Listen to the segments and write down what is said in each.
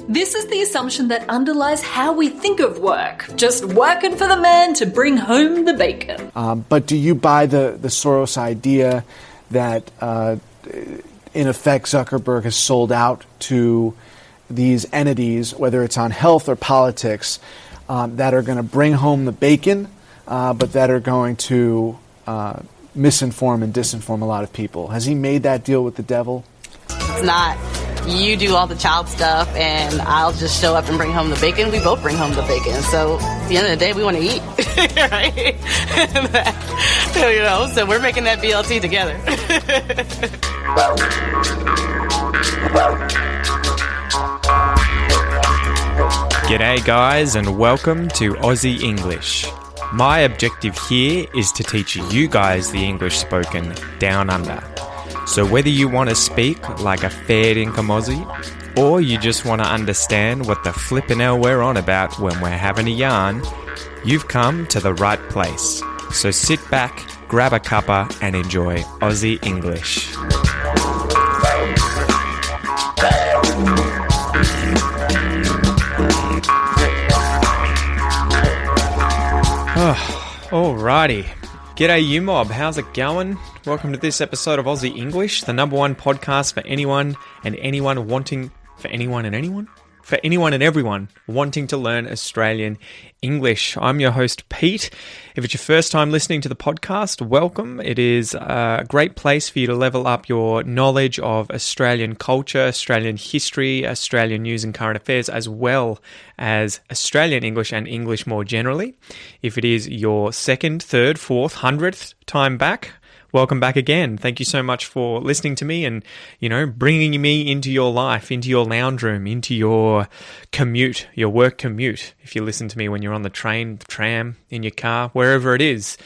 This is the assumption that underlies how we think of work. Just working for the man to bring home the bacon. But do you buy the Soros idea that, in effect, Zuckerberg has sold out to these entities, whether it's on health or politics, that are going to bring home the bacon, but that are going to misinform and disinform a lot of people? Has he made that deal with the devil? It's not. You do all the child stuff, and I'll just show up and bring home the bacon. We both bring home the bacon. So at the end of the day, we want to eat, right? So we're making that BLT together. G'day guys, and welcome to Aussie English. My objective here is to teach you guys the English spoken down under. So whether you want to speak like a fair dinkum Aussie, or you just want to understand what the flippin' hell we're on about when we're having a yarn, you've come to the right place. So sit back, grab a cuppa, and enjoy Aussie English. Alrighty. G'day you mob, how's it going? Welcome to this episode of Aussie English, the number one podcast for anyone and everyone wanting to learn Australian English. I'm your host, Pete. If it's your first time listening to the podcast, welcome. It is a great place for you to level up your knowledge of Australian culture, Australian history, Australian news and current affairs, as well as Australian English and English more generally. If it is your second, third, fourth, 100th time back, welcome back again. Thank you so much for listening to me and, bringing me into your life, into your lounge room, into your commute, your work commute. If you listen to me when you're on the train, the tram, in your car, wherever it is.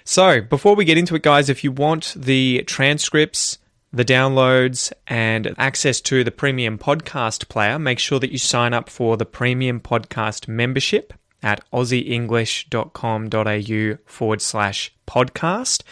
So before we get into it, guys, if you want the transcripts, the downloads, and access to the premium podcast player, make sure that you sign up for the premium podcast membership at aussieenglish.com.au/podcast.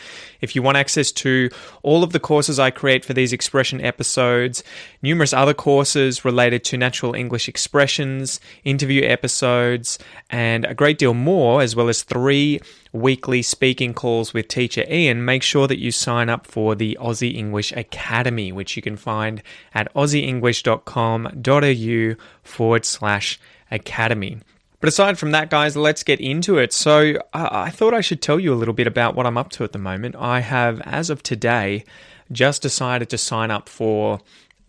If you want access to all of the courses I create for these expression episodes, numerous other courses related to natural English expressions, interview episodes, and a great deal more, as well as 3 weekly speaking calls with teacher Ian, make sure that you sign up for the Aussie English Academy, which you can find at aussieenglish.com.au/academy. But aside from that, guys, let's get into it. So I thought I should tell you a little bit about what I'm up to at the moment. I have, as of today, just decided to sign up for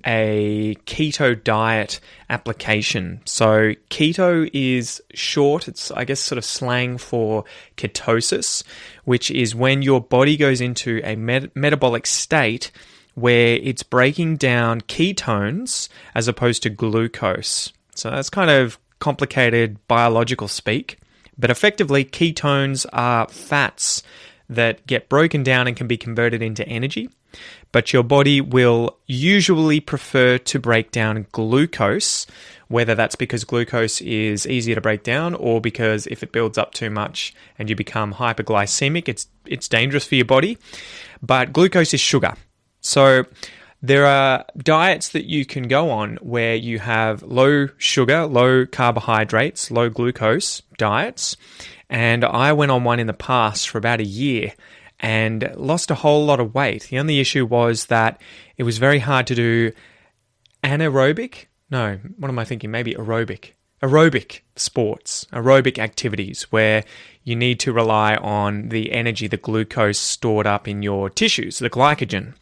a keto diet application. So keto is short, it's I guess sort of slang for ketosis, which is when your body goes into a metabolic state where it's breaking down ketones as opposed to glucose. So that's kind of complicated biological speak, but effectively ketones are fats that get broken down and can be converted into energy, but your body will usually prefer to break down glucose, whether that's because glucose is easier to break down or because if it builds up too much and you become hyperglycemic, it's dangerous for your body. But glucose is sugar. So there are diets that you can go on where you have low sugar, low carbohydrates, low glucose diets. And I went on one in the past for about a year and lost a whole lot of weight. The only issue was that it was very hard to do aerobic sports, aerobic activities where you need to rely on the energy, the glucose stored up in your tissues, the glycogen.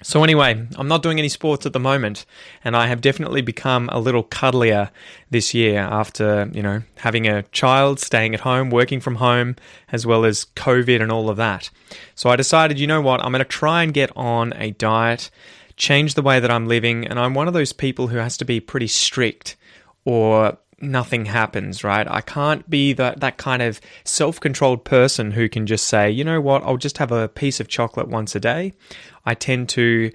So anyway, I'm not doing any sports at the moment, and I have definitely become a little cuddlier this year after, having a child, staying at home, working from home, as well as COVID and all of that. So I decided, I'm going to try and get on a diet, change the way that I'm living, and I'm one of those people who has to be pretty strict or nothing happens, right? I can't be that kind of self-controlled person who can just say, I'll just have a piece of chocolate once a day. I tend to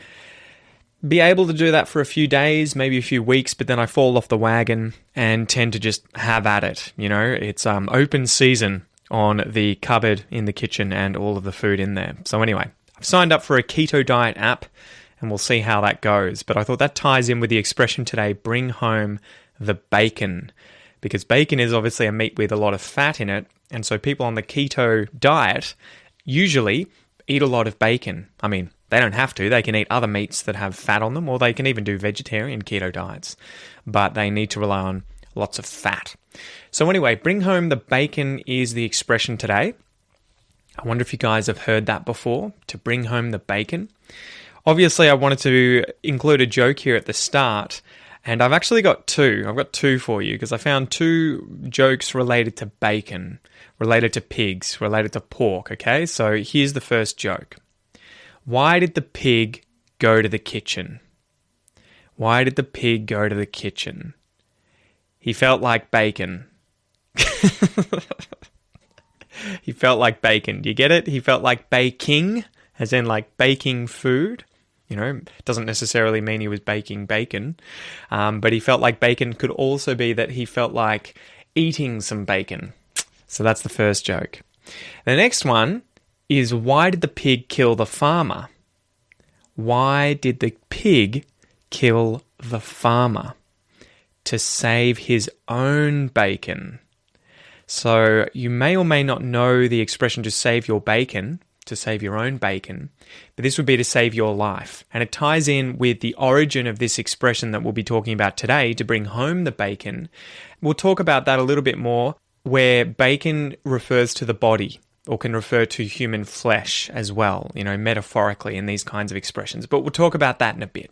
be able to do that for a few days, maybe a few weeks, but then I fall off the wagon and tend to just have at it. It's open season on the cupboard in the kitchen and all of the food in there. So anyway, I've signed up for a keto diet app and we'll see how that goes. But I thought that ties in with the expression today, bring home the bacon, because bacon is obviously a meat with a lot of fat in it, and so people on the keto diet usually eat a lot of bacon. I mean, they don't have to. They can eat other meats that have fat on them, or they can even do vegetarian keto diets, but they need to rely on lots of fat. So anyway, bring home the bacon is the expression today. I wonder if you guys have heard that before, to bring home the bacon. Obviously, I wanted to include a joke here at the start, and I've actually got two. I've got two for you because I found two jokes related to bacon, related to pigs, related to pork, okay? So here's the first joke. Why did the pig go to the kitchen? Why did the pig go to the kitchen? He felt like bacon. He felt like bacon. Do you get it? He felt like baking, as in like baking food. You know, doesn't necessarily mean he was baking bacon, but he felt like bacon could also be that he felt like eating some bacon. So that's the first joke. The next one is, why did the pig kill the farmer? Why did the pig kill the farmer? To save his own bacon. So you may or may not know the expression to save your bacon, to save your own bacon, but this would be to save your life. And it ties in with the origin of this expression that we'll be talking about today, to bring home the bacon. We'll talk about that a little bit more, where bacon refers to the body, or can refer to human flesh as well, you know, metaphorically in these kinds of expressions. But we'll talk about that in a bit.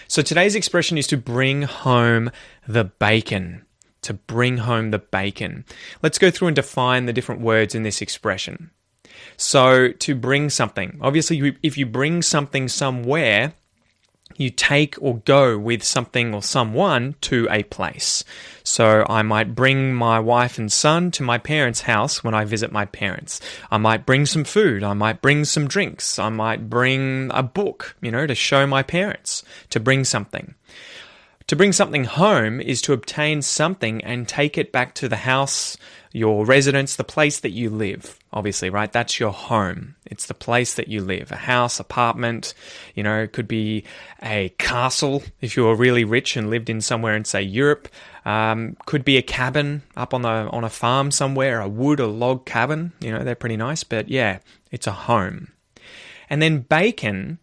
So today's expression is to bring home the bacon. To bring home the bacon. Let's go through and define the different words in this expression. So to bring something, obviously if you bring something somewhere, you take or go with something or someone to a place. So I might bring my wife and son to my parents' house when I visit my parents. I might bring some food. I might bring some drinks. I might bring a book, you know, to show my parents, to bring something. To bring something home is to obtain something and take it back to the house, your residence, the place that you live. Obviously, right? That's your home. It's the place that you live. A house, apartment, you know, it could be a castle if you were really rich and lived in somewhere in, say, Europe. Could be a cabin up on a farm somewhere, a wood or log cabin. You know, they're pretty nice, but yeah, it's a home. And then bacon.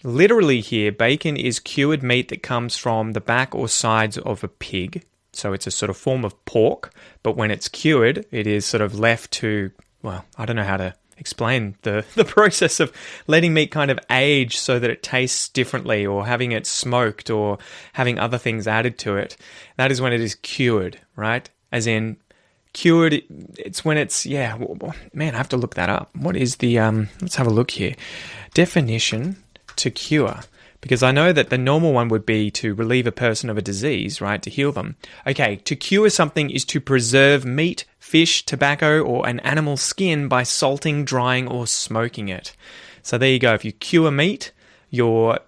Literally here, bacon is cured meat that comes from the back or sides of a pig. So it's a sort of form of pork, but when it's cured, it is sort of left to, well, I don't know how to explain the process of letting meat kind of age so that it tastes differently, or having it smoked, or having other things added to it. That is when it is cured, right? As in, cured, it's when it's, yeah, man, I have to look that up. What is the, let's have a look here. Definition to cure, because I know that the normal one would be to relieve a person of a disease, right, to heal them. Okay, to cure something is to preserve meat, fish, tobacco, or an animal's skin by salting, drying, or smoking it. So there you go. If you cure meat, you're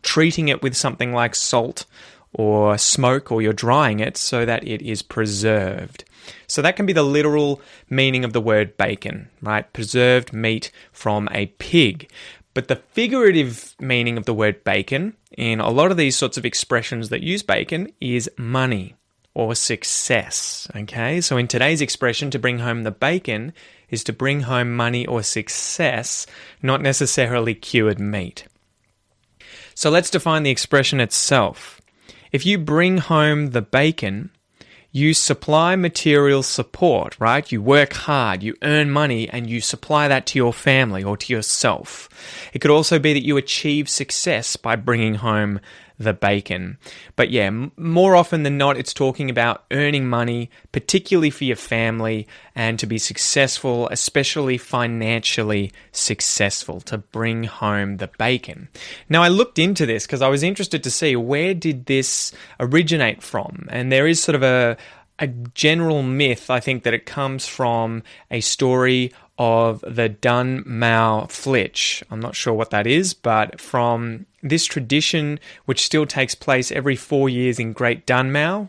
treating it with something like salt or smoke, or you're drying it so that it is preserved. So that can be the literal meaning of the word bacon, right? Preserved meat from a pig. But the figurative meaning of the word bacon in a lot of these sorts of expressions that use bacon is money or success, okay? So in today's expression, to bring home the bacon is to bring home money or success, not necessarily cured meat. So let's define the expression itself. If you bring home the bacon, you supply material support, right? You work hard, you earn money, and you supply that to your family or to yourself. It could also be that you achieve success by bringing home the bacon. But yeah, more often than not, it's talking about earning money, particularly for your family, and to be successful, especially financially successful, to bring home the bacon. Now, I looked into this because I was interested to see, where did this originate from? And there is sort of a general myth, I think, that it comes from a story of the Dun Mao Flitch. I'm not sure what that is, but from this tradition, which still takes place every 4 years in Great Dunmoor,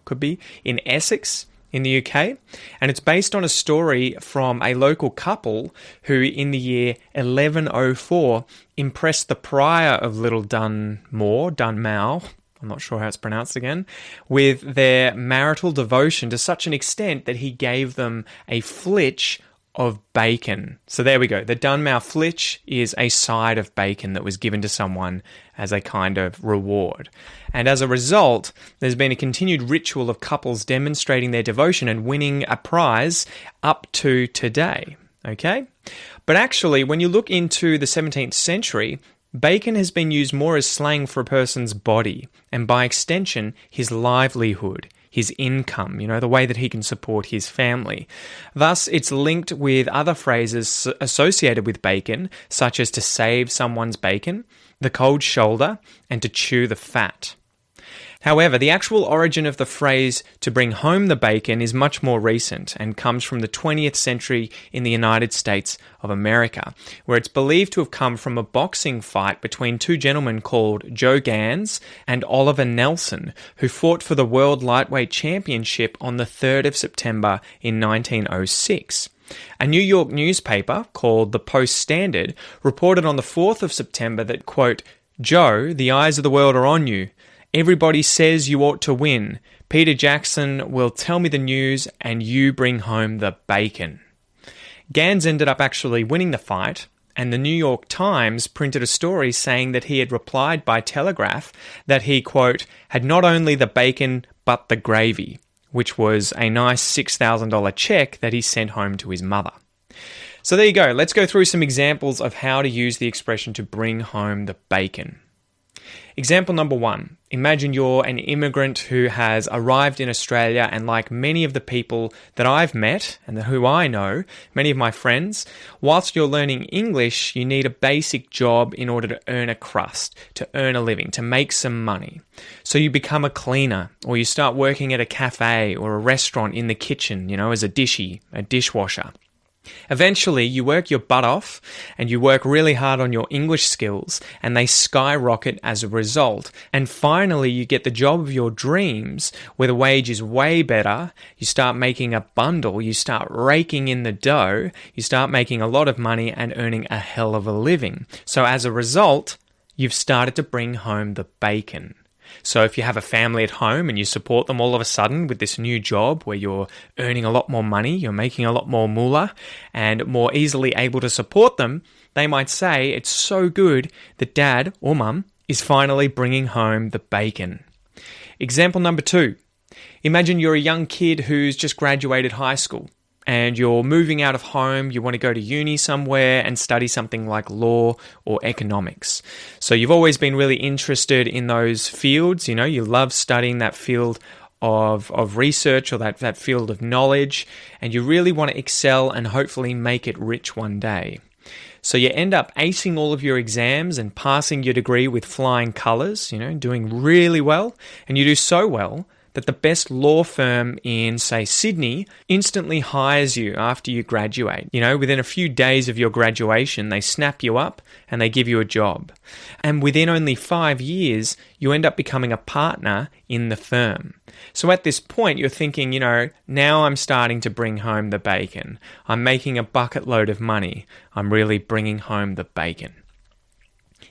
could be, in Essex, in the UK. And it's based on a story from a local couple who, in the year 1104, impressed the prior of Little Dunmoor, I'm not sure how it's pronounced again, with their marital devotion to such an extent that he gave them a flitch of bacon. So there we go. The Dunmow flitch is a side of bacon that was given to someone as a kind of reward. And as a result, there's been a continued ritual of couples demonstrating their devotion and winning a prize up to today. Okay? But actually, when you look into the 17th century, bacon has been used more as slang for a person's body, and by extension, his livelihood, his income, the way that he can support his family. Thus, it's linked with other phrases associated with bacon, such as to save someone's bacon, the cold shoulder, and to chew the fat. However, the actual origin of the phrase to bring home the bacon is much more recent and comes from the 20th century in the United States of America, where it's believed to have come from a boxing fight between two gentlemen called Joe Gans and Oliver Nelson, who fought for the World Lightweight Championship on the 3rd of September in 1906. A New York newspaper called the Post-Standard reported on the 4th of September that, quote, "Joe, the eyes of the world are on you. Everybody says you ought to win. Peter Jackson will tell me the news and you bring home the bacon." Gans ended up actually winning the fight, and the New York Times printed a story saying that he had replied by telegraph that he, quote, "had not only the bacon but the gravy," which was a nice $6,000 check that he sent home to his mother. So there you go. Let's go through some examples of how to use the expression to bring home the bacon. Example number 1. Imagine you're an immigrant who has arrived in Australia, and like many of the people that I've met and who I know, many of my friends, whilst you're learning English, you need a basic job in order to earn a crust, to earn a living, to make some money. So you become a cleaner, or you start working at a cafe or a restaurant in the kitchen, as a dishwasher. Eventually, you work your butt off and you work really hard on your English skills, and they skyrocket as a result. And finally, you get the job of your dreams where the wage is way better. You start making a bundle, you start raking in the dough, you start making a lot of money and earning a hell of a living. So as a result, you've started to bring home the bacon. So if you have a family at home and you support them all of a sudden with this new job where you're earning a lot more money, you're making a lot more moolah and more easily able to support them, they might say it's so good that dad or mum is finally bringing home the bacon. Example number 2. Imagine you're a young kid who's just graduated high school and you're moving out of home, you want to go to uni somewhere and study something like law or economics. So you've always been really interested in those fields, you love studying that field of research or that field of knowledge, and you really want to excel and hopefully make it rich one day. So you end up acing all of your exams and passing your degree with flying colours, doing really well, and you do so well that the best law firm in, say, Sydney instantly hires you after you graduate. Within a few days of your graduation, they snap you up and they give you a job. And within only 5 years, you end up becoming a partner in the firm. So at this point, you're thinking, now I'm starting to bring home the bacon. I'm making a bucket load of money. I'm really bringing home the bacon.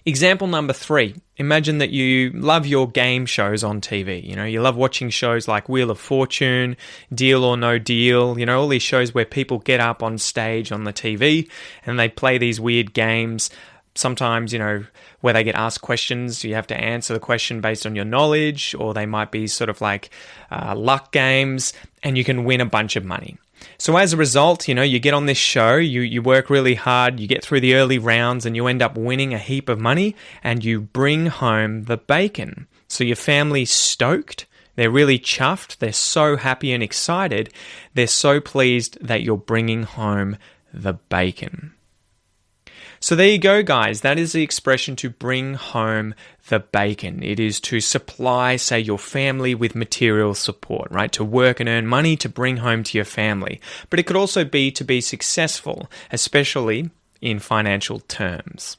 Example number 3. Imagine that you love your game shows on TV. You love watching shows like Wheel of Fortune, Deal or No Deal, all these shows where people get up on stage on the TV and they play these weird games. Sometimes, where they get asked questions, you have to answer the question based on your knowledge, or they might be sort of like luck games, and you can win a bunch of money. So as a result, you get on this show, you work really hard, you get through the early rounds and you end up winning a heap of money and you bring home the bacon. So your family's stoked, they're really chuffed, they're so happy and excited, they're so pleased that you're bringing home the bacon. So there you go, guys. That is the expression to bring home the bacon. It is to supply, say, your family with material support, right? To work and earn money to bring home to your family. But it could also be to be successful, especially in financial terms.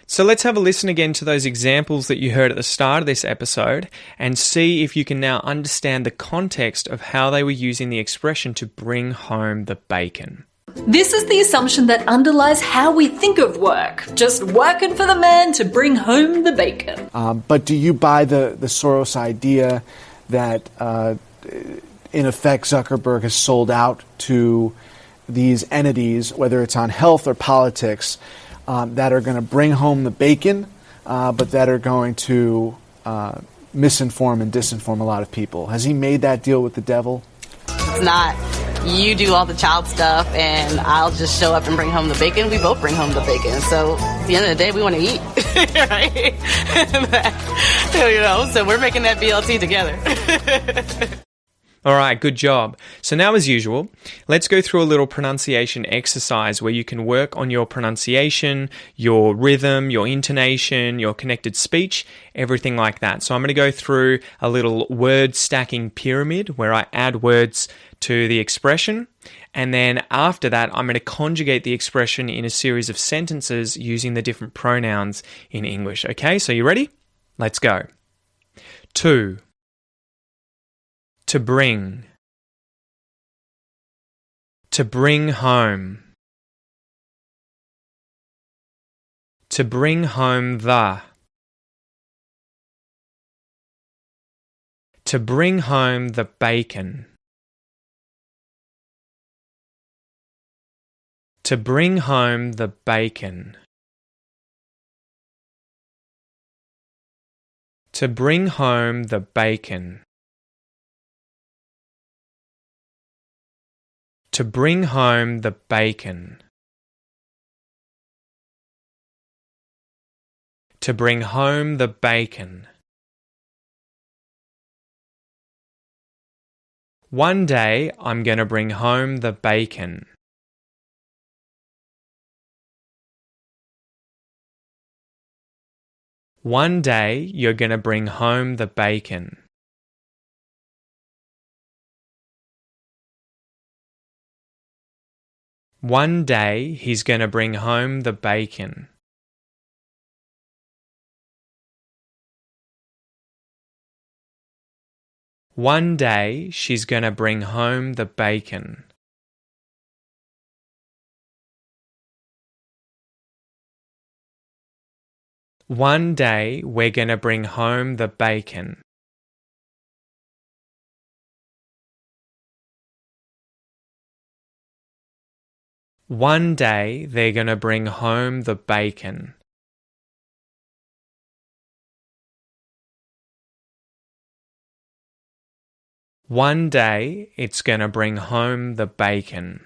So let's have a listen again to those examples that you heard at the start of this episode and see if you can now understand the context of how they were using the expression to bring home the bacon. This is the assumption that underlies how we think of work, just working for the man to bring home the bacon. But do you buy the Soros idea that, in effect, Zuckerberg has sold out to these entities, whether it's on health or politics, that are going to bring home the bacon, but that are going to misinform and disinform a lot of people? Has he made that deal with the devil? It's not. You do all the child stuff, and I'll just show up and bring home the bacon. We both bring home the bacon. So at the end of the day, we want to eat, right? So we're making that BLT together. All right, good job. So now, as usual, let's go through a little pronunciation exercise where you can work on your pronunciation, your rhythm, your intonation, your connected speech, everything like that. So I'm going to go through a little word stacking pyramid where I add words to the expression, and then after that, I'm going to conjugate the expression in a series of sentences using the different pronouns in English. Okay, so you ready? Let's go. To bring. To bring home. To bring home the. To bring home the bacon. To bring home the bacon. To bring home the bacon. To bring home the bacon. To bring home the bacon. One day I'm going to bring home the bacon. One day you're going to bring home the bacon. One day he's going to bring home the bacon. One day she's going to bring home the bacon. One day we're going to bring home the bacon. One day they're going to bring home the bacon. One day it's going to bring home the bacon.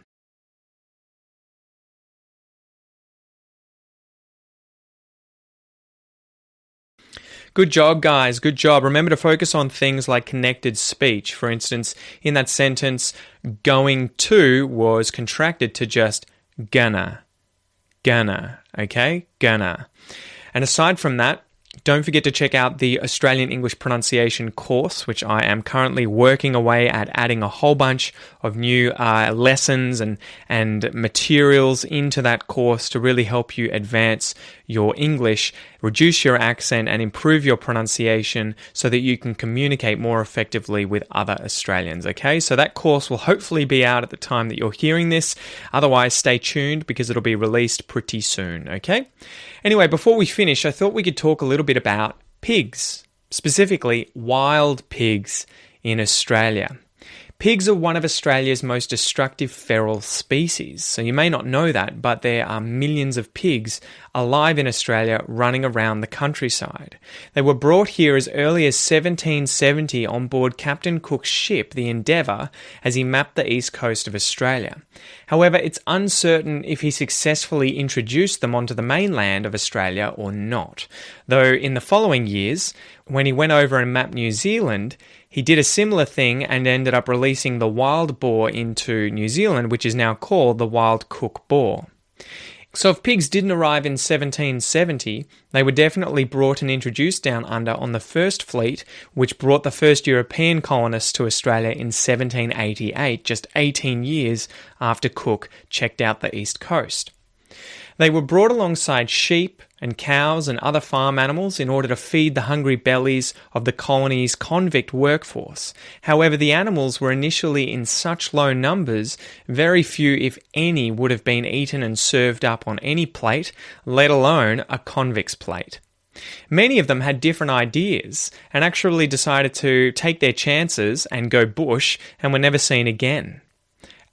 Good job, guys. Good job. Remember to focus on things like connected speech. For instance, in that sentence, going to was contracted to just gonna. Gonna. Okay? Gonna. And aside from that, don't forget to check out the Australian English pronunciation course, which I am currently working away at adding a whole bunch of new lessons and materials into that course to really help you advance your English, reduce your accent, and improve your pronunciation so that you can communicate more effectively with other Australians, okay? So that course will hopefully be out at the time that you're hearing this. Otherwise, stay tuned because it'll be released pretty soon, okay? Anyway, before we finish, I thought we could talk a little bit about pigs, specifically wild pigs in Australia. Pigs are one of Australia's most destructive feral species. So you may not know that, but there are millions of pigs alive in Australia running around the countryside. They were brought here as early as 1770 on board Captain Cook's ship, the Endeavour, as he mapped the east coast of Australia. However, it's uncertain if he successfully introduced them onto the mainland of Australia or not. Though in the following years, when he went over and mapped New Zealand, he did a similar thing and ended up releasing the wild boar into New Zealand, which is now called the wild Cook boar. So if pigs didn't arrive in 1770, they were definitely brought and introduced down under on the first fleet, which brought the first European colonists to Australia in 1788, just 18 years after Cook checked out the east coast. They were brought alongside sheep and cows and other farm animals in order to feed the hungry bellies of the colony's convict workforce. However, the animals were initially in such low numbers, very few, if any, would have been eaten and served up on any plate, let alone a convict's plate. Many of them had different ideas and actually decided to take their chances and go bush and were never seen again.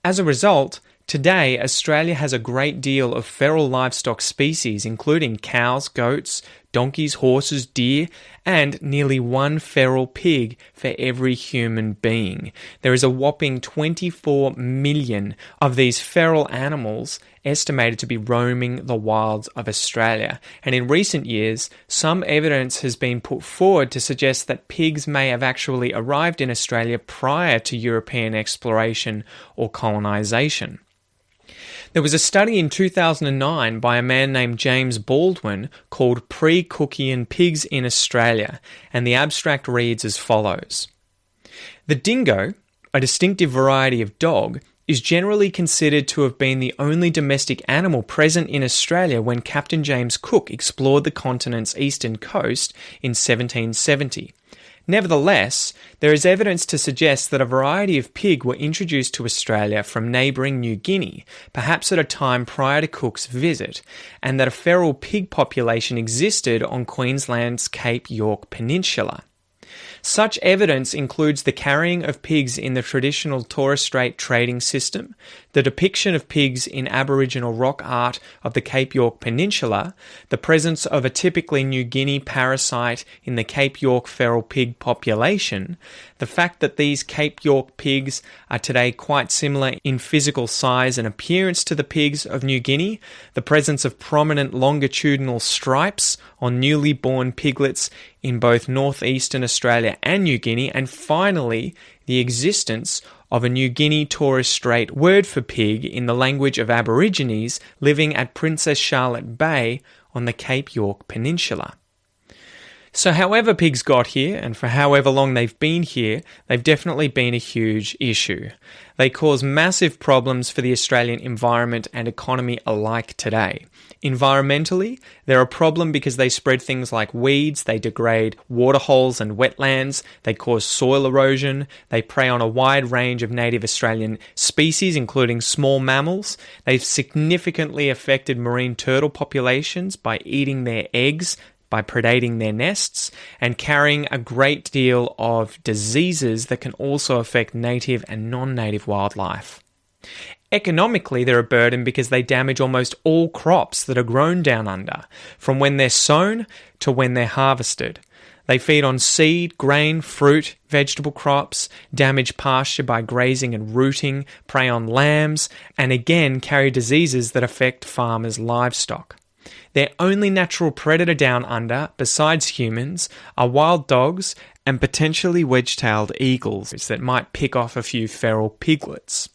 As a result, today, Australia has a great deal of feral livestock species, including cows, goats, donkeys, horses, deer, and nearly one feral pig for every human being. There is a whopping 24 million of these feral animals estimated to be roaming the wilds of Australia. And in recent years, some evidence has been put forward to suggest that pigs may have actually arrived in Australia prior to European exploration or colonisation. There was a study in 2009 by a man named James Baldwin called Pre-Cookian Pigs in Australia, and the abstract reads as follows. The dingo, a distinctive variety of dog, is generally considered to have been the only domestic animal present in Australia when Captain James Cook explored the continent's eastern coast in 1770. Nevertheless, there is evidence to suggest that a variety of pig were introduced to Australia from neighbouring New Guinea, perhaps at a time prior to Cook's visit, and that a feral pig population existed on Queensland's Cape York Peninsula. Such evidence includes the carrying of pigs in the traditional Torres Strait trading system, the depiction of pigs in Aboriginal rock art of the Cape York Peninsula, the presence of a typically New Guinea parasite in the Cape York feral pig population, the fact that these Cape York pigs are today quite similar in physical size and appearance to the pigs of New Guinea, the presence of prominent longitudinal stripes on newly born piglets in both northeastern Australia and New Guinea, and finally, the existence of a New Guinea Torres Strait word for pig in the language of Aborigines living at Princess Charlotte Bay on the Cape York Peninsula. So however pigs got here, and for however long they've been here, they've definitely been a huge issue. They cause massive problems for the Australian environment and economy alike today. Environmentally, they're a problem because they spread things like weeds, they degrade waterholes and wetlands, they cause soil erosion, they prey on a wide range of native Australian species, including small mammals. They've significantly affected marine turtle populations by eating their eggs, by predating their nests, and carrying a great deal of diseases that can also affect native and non-native wildlife. Economically, they're a burden because they damage almost all crops that are grown down under, from when they're sown to when they're harvested. They feed on seed, grain, fruit, vegetable crops, damage pasture by grazing and rooting, prey on lambs, and again carry diseases that affect farmers' livestock. Their only natural predator down under, besides humans, are wild dogs and potentially wedge-tailed eagles that might pick off a few feral piglets.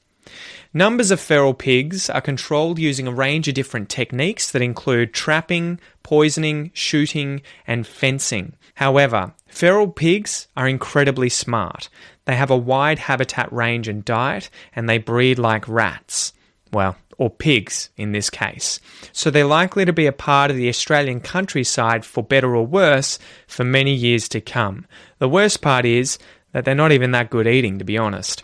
Numbers of feral pigs are controlled using a range of different techniques that include trapping, poisoning, shooting, and fencing. However, feral pigs are incredibly smart. They have a wide habitat range and diet, and they breed like rats. Well, or pigs in this case. So they're likely to be a part of the Australian countryside, for better or worse, for many years to come. The worst part is that they're not even that good eating, to be honest.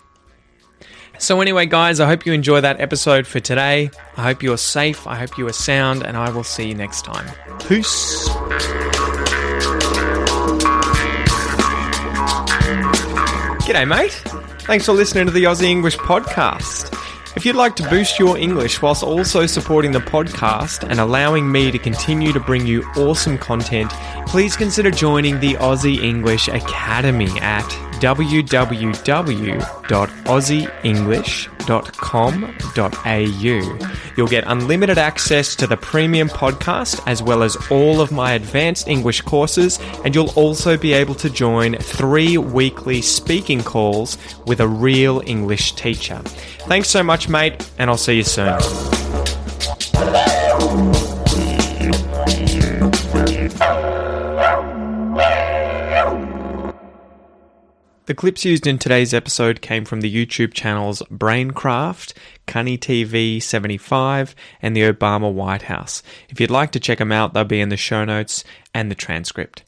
So anyway, guys, I hope you enjoy that episode for today. I hope you're safe, I hope you are sound, and I will see you next time. Peace! G'day, mate. Thanks for listening to the Aussie English podcast. If you'd like to boost your English whilst also supporting the podcast and allowing me to continue to bring you awesome content, please consider joining the Aussie English Academy at www.aussieenglish.com.au. You'll get unlimited access to the premium podcast as well as all of my advanced English courses, and you'll also be able to join 3 weekly speaking calls with a real English teacher. Thanks so much, mate, and I'll see you soon. The clips used in today's episode came from the YouTube channels Braincraft, Cunny TV 75, and the Obama White House. If you'd like to check them out, they'll be in the show notes and the transcript.